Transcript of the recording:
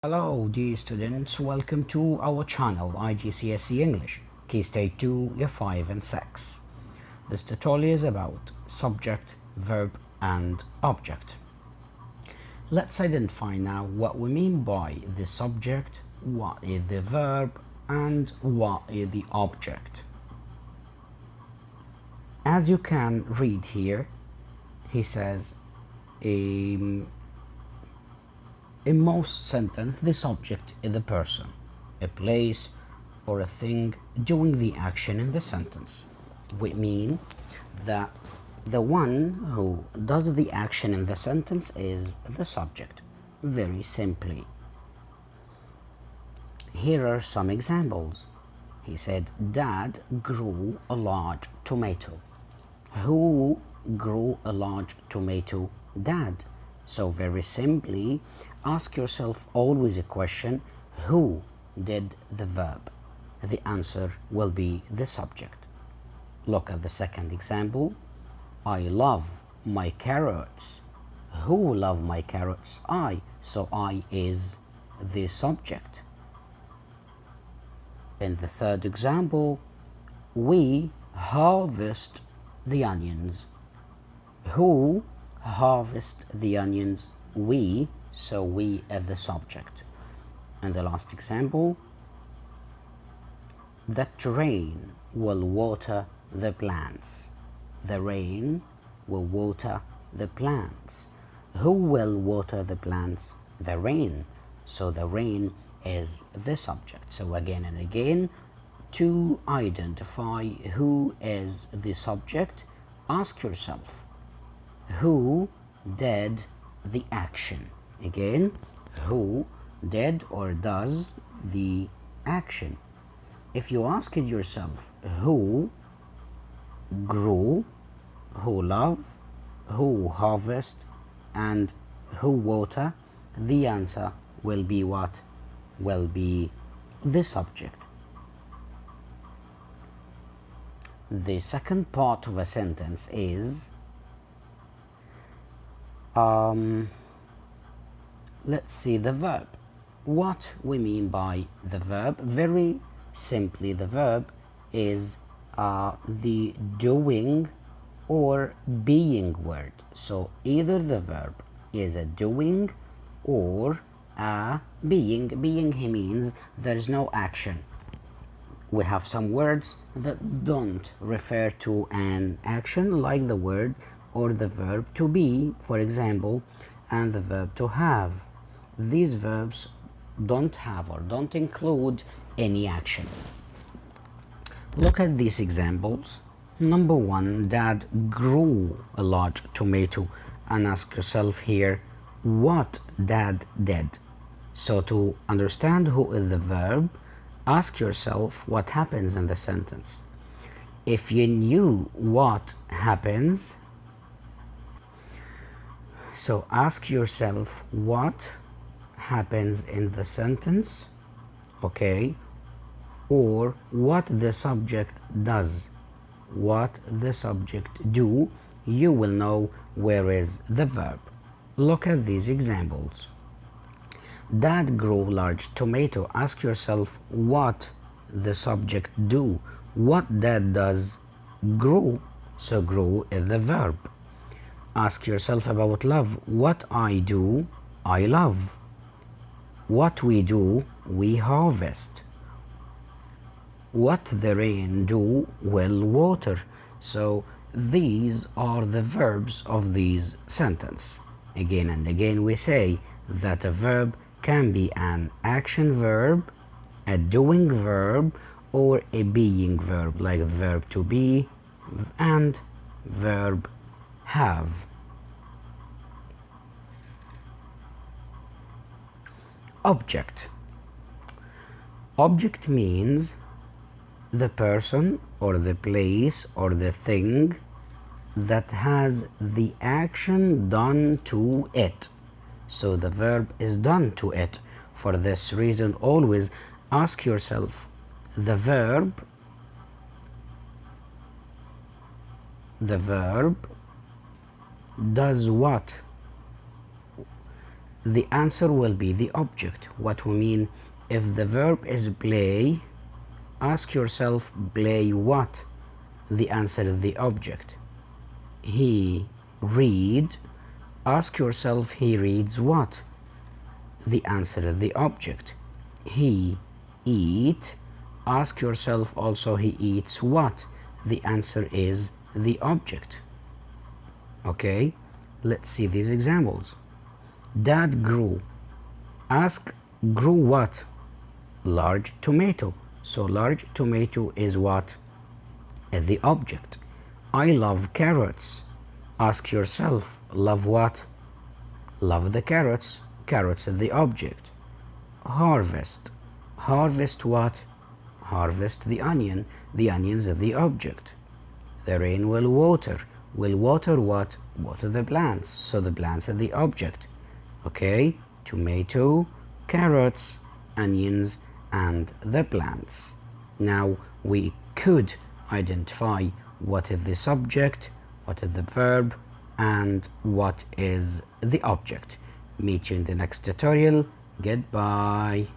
Hello dear students, welcome to our channel IGCSE English, K-Stage 2, Year 5 and 6. This tutorial is about subject, verb and object. Let's identify now what we mean by the subject, what is the verb and what is the object. As you can read here, he says in most sentences, the subject is a person, a place, or a thing doing the action in the sentence. We mean that the one who does the action in the sentence is the subject, very simply. Here are some examples. He said, Dad grew a large tomato. Who grew a large tomato? Dad. So very simply, ask yourself always a question, who did the verb? The answer will be the subject. Look at the second example. I love my carrots. Who love my carrots? I. So I is the subject. In the third example, we harvest the onions. Who harvest the onions? We. So we as the subject. And the last example, the rain will water the plants. The rain will water the plants. Who will water the plants? The rain. So the rain is the subject. So again and again, to identify who is the subject, ask yourself, who did the action? Again, who did or does the action? If you ask it yourself, who grew, who love, who harvest, and who water, the answer will be what? Will be the subject. The second part of a sentence is let's see the verb. What we mean by the verb? Very simply, the verb is the doing or being word. So either the verb is a doing or a being. Being, he means there is no action. We have some words that don't refer to an action, like the word or the verb to be, for example, and the verb to have. These verbs don't have or don't include any action. Look at these examples. Number one, Dad grew a large tomato, and ask yourself here what Dad did. So to understand who is the verb, ask yourself what happens in the sentence. If you knew what happens, so ask yourself what happens in the sentence, okay, or what the subject does. What the subject do, you will know where is the verb. Look at these examples. Dad grew large tomato. Ask yourself what the subject do. What Dad does? Grow. So grow is the verb. Ask yourself about love. What I do? I love. What we do? We harvest. What the rain do? Will water. So these are the verbs of these sentence. Again and again we say that a verb can be an action verb, a doing verb, or a being verb, like the verb to be and verb have. Object. Object means the person or the place or the thing that has the action done to it. So the verb is done to it. For this reason, always ask yourself, the verb does what? the answer will be the object. What we mean, if the verb is play, ask yourself, play what? The answer is the object. He read, ask yourself, he reads what? The answer is the object. He eat, ask yourself also, he eats what? The answer is the object. Okay, let's see these examples. Dad grew, ask, grew what? Large tomato. So large tomato is what? The object. I love carrots. Ask yourself, love what? Love the carrots. Carrots is the object. Harvest. Harvest what? Harvest the onion. The onions are the object. The rain will water. Will water what? Water the plants. So the plants are the object. Okay, tomato, carrots, onions, and the plants. Now we could identify what is the subject, what is the verb, and what is the object. Meet you in the next tutorial. Goodbye.